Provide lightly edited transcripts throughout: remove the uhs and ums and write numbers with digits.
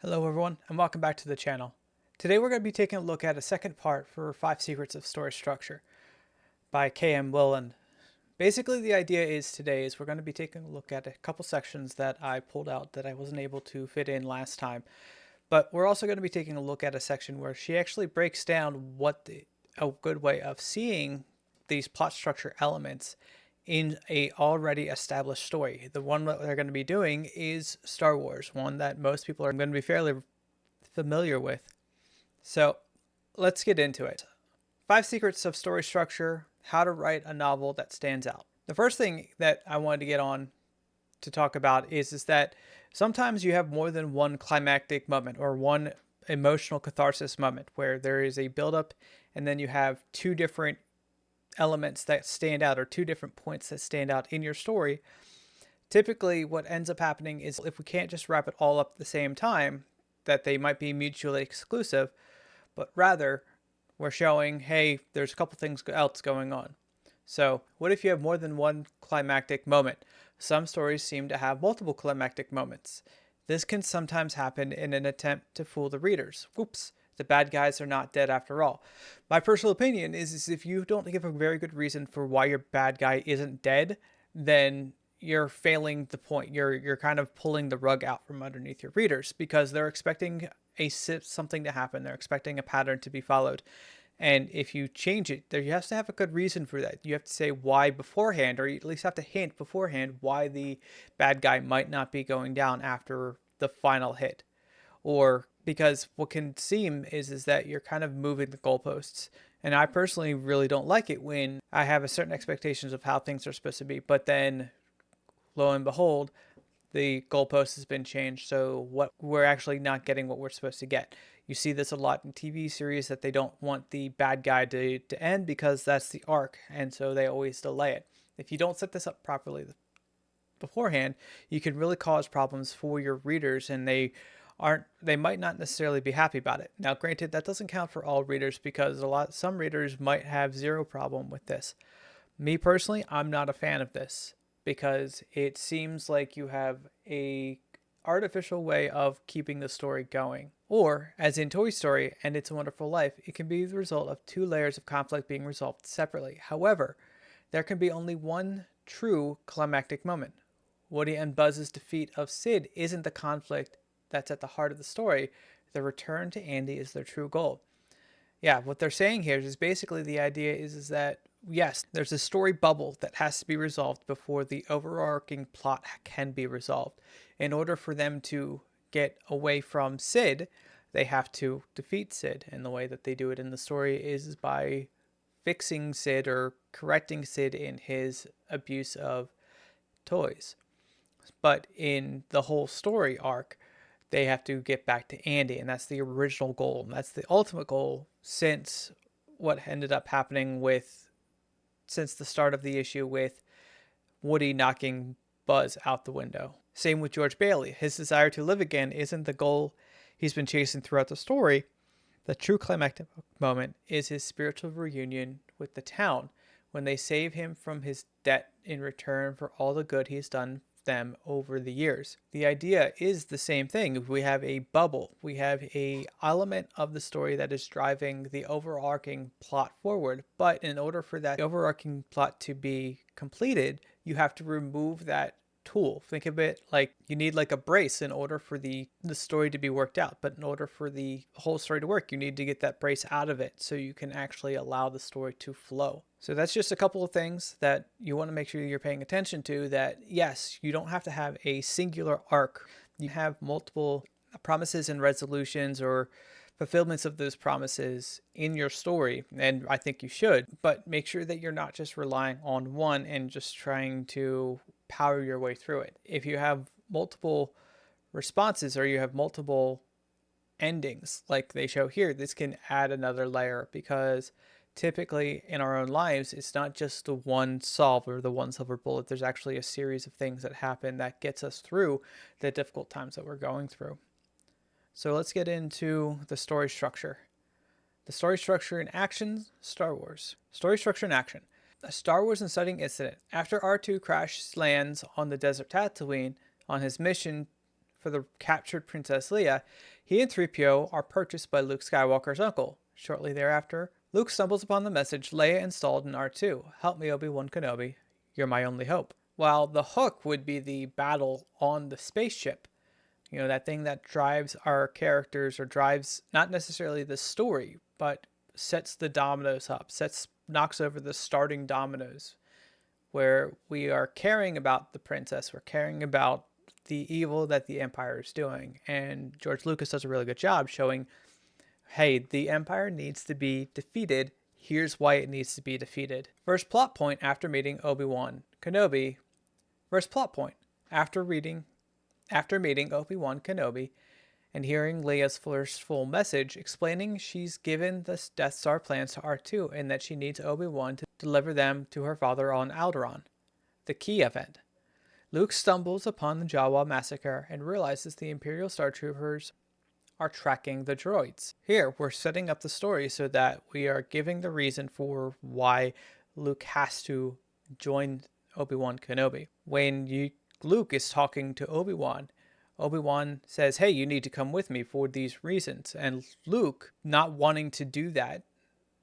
Hello everyone, and welcome back to the channel. Today we're going to be taking a look at a second part for 5 Secrets of Story Structure by K.M. Weiland. Basically the idea is today is we're going to be taking a look at a couple sections that I pulled out that I wasn't able to fit in last time. But we're also going to be taking a look at a section where she actually breaks down a good way of seeing these plot structure elements in a already established story. The one that they're going to be doing is Star Wars, one that most people are going to be fairly familiar with. So let's get into it. 5 Secrets of Story Structure, how to write a novel that stands out. The first thing that I wanted to get on to talk about is that sometimes you have more than one climactic moment or one emotional catharsis moment where there is a buildup and then you have two different elements that stand out or two different points that stand out in your story. Typically what ends up happening is if we can't just wrap it all up at the same time, that they might be mutually exclusive, but rather we're showing, hey, there's a couple things else going on. So what if you have more than one climactic moment? Some stories seem to have multiple climactic moments. This can sometimes happen in an attempt to fool the readers. Whoops, the bad guys are not dead after all. My personal opinion is if you don't give a very good reason for why your bad guy isn't dead, then you're failing the point. You're kind of pulling the rug out from underneath your readers because they're expecting something to happen. They're expecting a pattern to be followed. And if you change it, there you have to have a good reason for that. You have to say why beforehand, or you at least have to hint beforehand why the bad guy might not be going down after the final hit. Or because what can seem is that you're kind of moving the goalposts. And I personally really don't like it when I have a certain expectations of how things are supposed to be, but then lo and behold, the goalpost has been changed, so what we're actually not getting what we're supposed to get. You see this a lot in TV series that they don't want the bad guy to end because that's the arc, and so they always delay it. If you don't set this up properly beforehand, you can really cause problems for your readers, and they might not necessarily be happy about it. Now, granted, that doesn't count for all readers because some readers might have zero problem with this. Me personally, I'm not a fan of this, because it seems like you have a artificial way of keeping the story going. Or, as in Toy Story and It's a Wonderful Life, it can be the result of two layers of conflict being resolved separately. However, there can be only one true climactic moment. Woody and Buzz's defeat of Sid isn't the conflict that's at the heart of the story. The return to Andy is their true goal. Yeah, what they're saying here is basically the idea is that yes, there's a story bubble that has to be resolved before the overarching plot can be resolved. In order for them to get away from Sid, they have to defeat Sid. And the way that they do it in the story is by fixing Sid or correcting Sid in his abuse of toys. But in the whole story arc, they have to get back to Andy, and that's the original goal. And that's the ultimate goal since what ended up happening since the start of the issue with Woody knocking Buzz out the window. Same with George Bailey. His desire to live again isn't the goal he's been chasing throughout the story. The true climactic moment is his spiritual reunion with the town when they save him from his debt in return for all the good he's done them over the years. The idea is the same thing. We have a bubble. We have a element of the story that is driving the overarching plot forward. But in order for that overarching plot to be completed, you have to remove that tool. Think of it like you need like a brace in order for the story to be worked out. But in order for the whole story to work, you need to get that brace out of it so you can actually allow the story to flow. So that's just a couple of things that you want to make sure you're paying attention to, that yes, you don't have to have a singular arc. You have multiple promises and resolutions or fulfillments of those promises in your story, and I think you should, but make sure that you're not just relying on one and just trying to power your way through it. If you have multiple responses or you have multiple endings like they show here, this can add another layer, because typically in our own lives, it's not just the one solve or the one silver bullet. There's actually a series of things that happen that gets us through the difficult times that we're going through. So let's get into the story structure. The story structure in action, Star Wars. Story structure in action. A Star Wars inciting incident. After R2 crash lands on the desert Tatooine on his mission for the captured Princess Leia, he and 3PO are purchased by Luke Skywalker's uncle. Shortly thereafter, Luke stumbles upon the message Leia installed in R2. Help me, Obi-Wan Kenobi. You're my only hope. While the hook would be the battle on the spaceship, that thing that drives our characters, or drives not necessarily the story, but sets the dominoes up, knocks over the starting dominoes, where we are caring about the princess, we're caring about the evil that the Empire is doing. And George Lucas does a really good job showing, hey, the Empire needs to be defeated. Here's why it needs to be defeated. First plot point after meeting Obi-Wan Kenobi. First plot point after meeting Obi-Wan Kenobi and hearing Leia's first full message explaining she's given the Death Star plans to R2 and that she needs Obi-Wan to deliver them to her father on Alderaan, the key event. Luke stumbles upon the Jawa massacre and realizes the Imperial Star Troopers are tracking the droids. Here, we're setting up the story so that we are giving the reason for why Luke has to join Obi-Wan Kenobi. When Luke is talking to Obi-Wan, Obi-Wan says, hey, you need to come with me for these reasons. And Luke, not wanting to do that,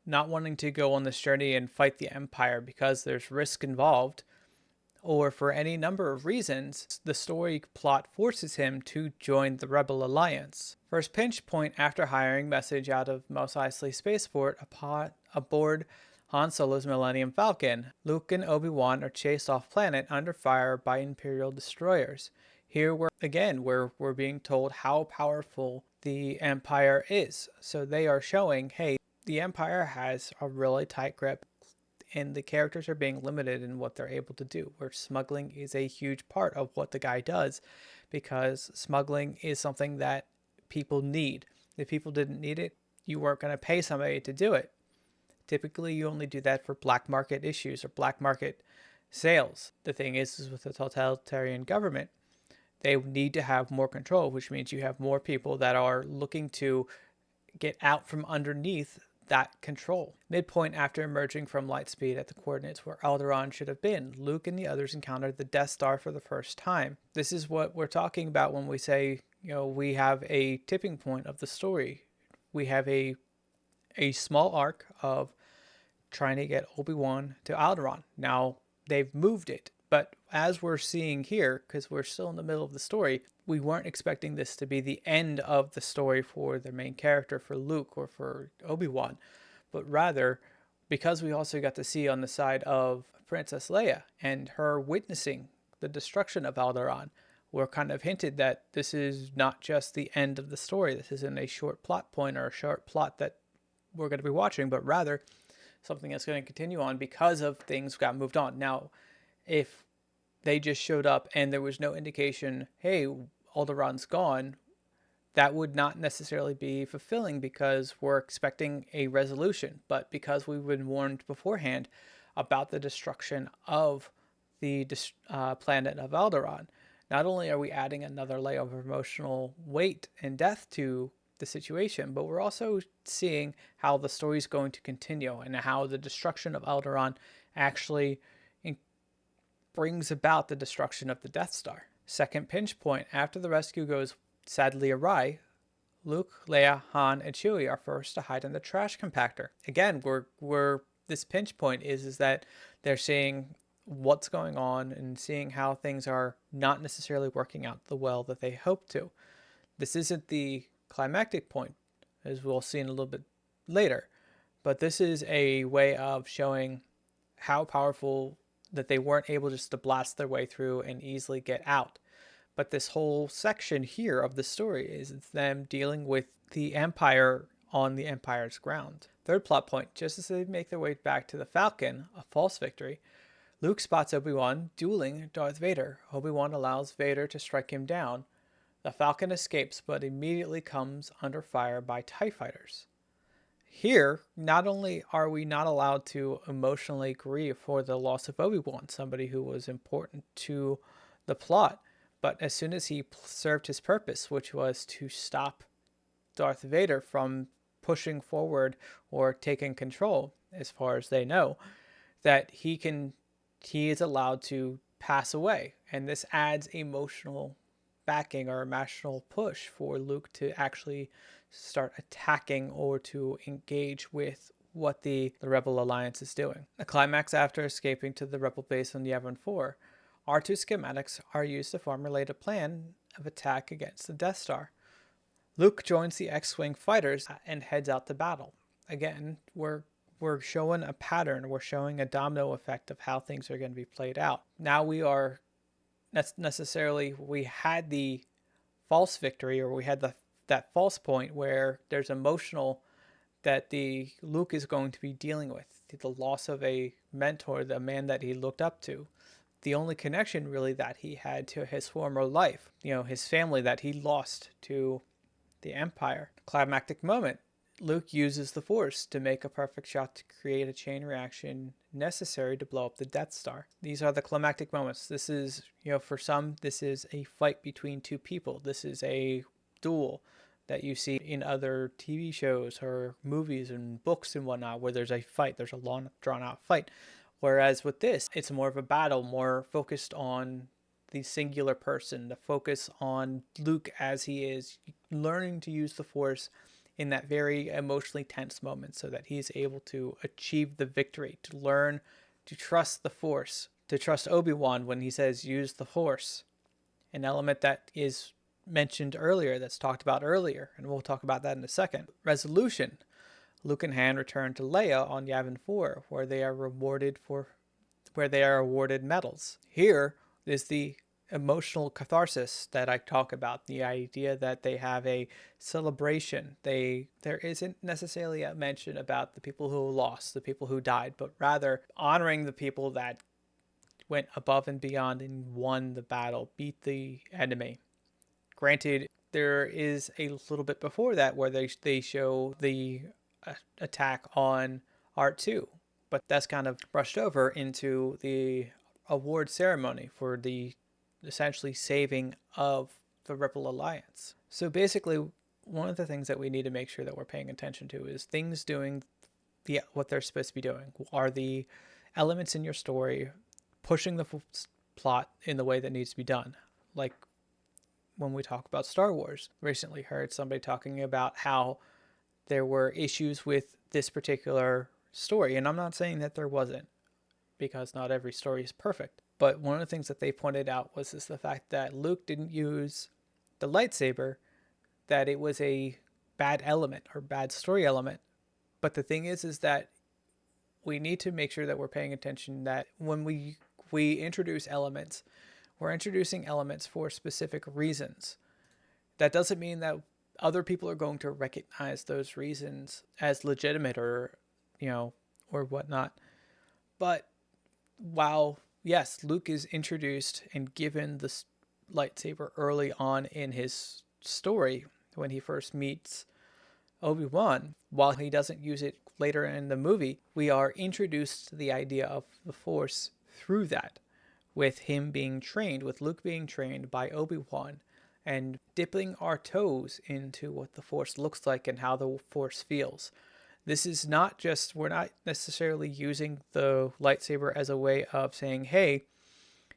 not wanting to go on this journey and fight the Empire because there's risk involved, or for any number of reasons, the story plot forces him to join the Rebel Alliance. First pinch point after hiring message out of Mos Eisley Spaceport aboard Han Solo's Millennium Falcon. Luke and Obi-Wan are chased off planet under fire by Imperial destroyers. Here we're being told how powerful the Empire is. So they are showing, hey, the Empire has a really tight grip and the characters are being limited in what they're able to do, where smuggling is a huge part of what the guy does, because smuggling is something that people need. If people didn't need it, you weren't going to pay somebody to do it. Typically, you only do that for black market issues or black market sales. The thing is with a totalitarian government, they need to have more control, which means you have more people that are looking to get out from underneath that control. Midpoint after emerging from Lightspeed at the coordinates where Alderaan should have been, Luke and the others encountered the Death Star for the first time. This is what we're talking about when we say, we have a tipping point of the story. We have a small arc of trying to get Obi-Wan to Alderaan. Now, they've moved it, but as we're seeing here, because we're still in the middle of the story, we weren't expecting this to be the end of the story for the main character, for Luke or for Obi-Wan, but rather, because we also got to see on the side of Princess Leia and her witnessing the destruction of Alderaan, we're kind of hinted that this is not just the end of the story. This isn't a short plot point or a short plot that we're going to be watching, but rather something that's going to continue on because of things got moved on. Now, if they just showed up and there was no indication, hey, Alderaan's gone, that would not necessarily be fulfilling because we're expecting a resolution. But because we've been warned beforehand about the destruction of the planet of Alderaan, not only are we adding another layer of emotional weight and death to the situation, but we're also seeing how the story is going to continue and how the destruction of Alderaan actually brings about the destruction of the Death Star. Second pinch point, after the rescue goes sadly awry, Luke, Leia, Han, and Chewie are forced to hide in the trash compactor. Again, this pinch point is that they're seeing what's going on and seeing how things are not necessarily working out the well that they hope to. This isn't the climactic point, as we'll see in a little bit later, but this is a way of showing how powerful that they weren't able just to blast their way through and easily get out. But this whole section here of the story is them dealing with the Empire on the Empire's ground. Third plot point, just as they make their way back to the Falcon, a false victory, Luke spots Obi-Wan dueling Darth Vader. Obi-Wan allows Vader to strike him down. The Falcon escapes, but immediately comes under fire by TIE fighters. Here, not only are we not allowed to emotionally grieve for the loss of Obi-Wan, somebody who was important to the plot, but as soon as he served his purpose, which was to stop Darth Vader from pushing forward or taking control, as far as they know, that he is allowed to pass away. And this adds emotional backing or emotional push for Luke to actually start attacking or to engage with what the Rebel Alliance is doing. The climax after escaping to the Rebel base on Yavin 4, R2 schematics are used to formulate a plan of attack against the Death Star. Luke joins the X-Wing fighters and heads out to battle. Again, we're showing a pattern, we're showing a domino effect of how things are going to be played out. Now we had the false victory, or we had that false point where there's emotional that the Luke is going to be dealing with, the loss of a mentor, the man that he looked up to, the only connection really that he had to his former life, his family that he lost to the Empire. Climactic moment. Luke uses the Force to make a perfect shot to create a chain reaction necessary to blow up the Death Star. These are the climactic moments. This is, for some, this is a fight between two people. This is a duel that you see in other TV shows or movies and books and whatnot, where there's a fight, there's a long, drawn-out fight. Whereas with this, it's more of a battle, more focused on the singular person, the focus on Luke as he is learning to use the Force in that very emotionally tense moment so that he's able to achieve the victory, to learn to trust the Force, to trust Obi-Wan when he says use the Force, an element that is mentioned earlier, that's talked about earlier, and we'll talk about that in a second. Resolution. Luke and Han return to Leia on Yavin 4, where they are awarded medals. Here is the emotional catharsis that I talk about, the idea that they have a celebration. There isn't necessarily a mention about the people who lost, the people who died, but rather honoring the people that went above and beyond and won the battle, beat the enemy. Granted, there is a little bit before that where they show the attack on R2, but that's kind of brushed over into the award ceremony for the essentially saving of the Rebel Alliance. So basically, one of the things that we need to make sure that we're paying attention to is things doing what they're supposed to be doing. Are the elements in your story pushing the plot in the way that needs to be done? Like when we talk about Star Wars, recently heard somebody talking about how there were issues with this particular story, and I'm not saying that there wasn't, because not every story is perfect. But one of the things that they pointed out was the fact that Luke didn't use the lightsaber, that it was a bad element or bad story element. But the thing is that we need to make sure that we're paying attention that when we introduce elements, we're introducing elements for specific reasons. That doesn't mean that other people are going to recognize those reasons as legitimate or whatnot. But while yes, Luke is introduced and given the lightsaber early on in his story when he first meets Obi-Wan, while he doesn't use it later in the movie, we are introduced to the idea of the Force through that, with him being trained, with Luke being trained by Obi-Wan, and dipping our toes into what the Force looks like and how the Force feels. This is not just, we're not necessarily using the lightsaber as a way of saying, hey,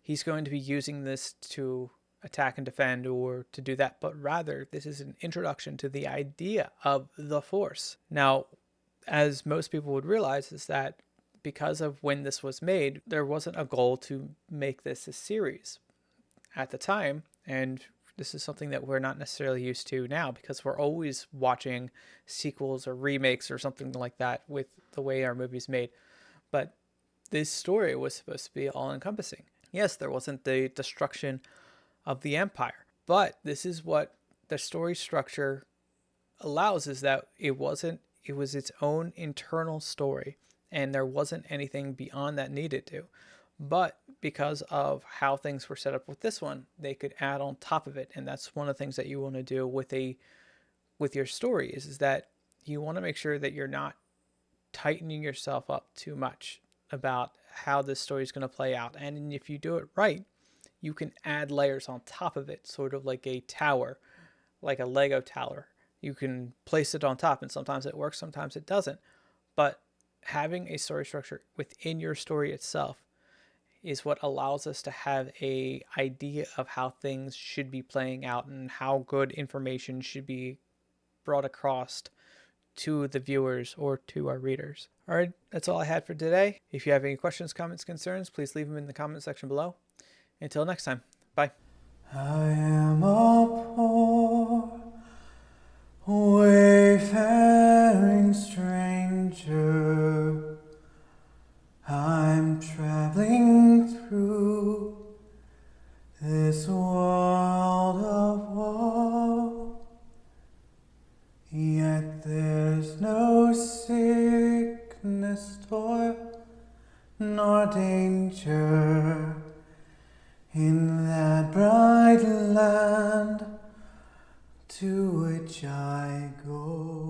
he's going to be using this to attack and defend or to do that, but rather this is an introduction to the idea of the Force. Now, as most people would realize, is that because of when this was made, there wasn't a goal to make this a series at the time, and this is something that we're not necessarily used to now because we're always watching sequels or remakes or something like that with the way our movie's made. But this story was supposed to be all-encompassing. Yes, there wasn't the destruction of the Empire, but this is what the story structure allows, is that it was its own internal story, and there wasn't anything beyond that needed to. But because of how things were set up with this one, they could add on top of it. And that's one of the things that you want to do with your story is that you want to make sure that you're not tightening yourself up too much about how this story is going to play out. And if you do it right, you can add layers on top of it, sort of like a tower, like a Lego tower. You can place it on top, and sometimes it works, sometimes it doesn't. But having a story structure within your story itself is what allows us to have a idea of how things should be playing out and how good information should be brought across to the viewers or to our readers. All right, that's all I had for today. If you have any questions, comments, concerns, please leave them in the comment section below. Until next time, bye. I am a poor, wayfaring stranger. I'm traveling through this world of woe, yet there's no sickness, toil, nor danger in that bright land to which I go.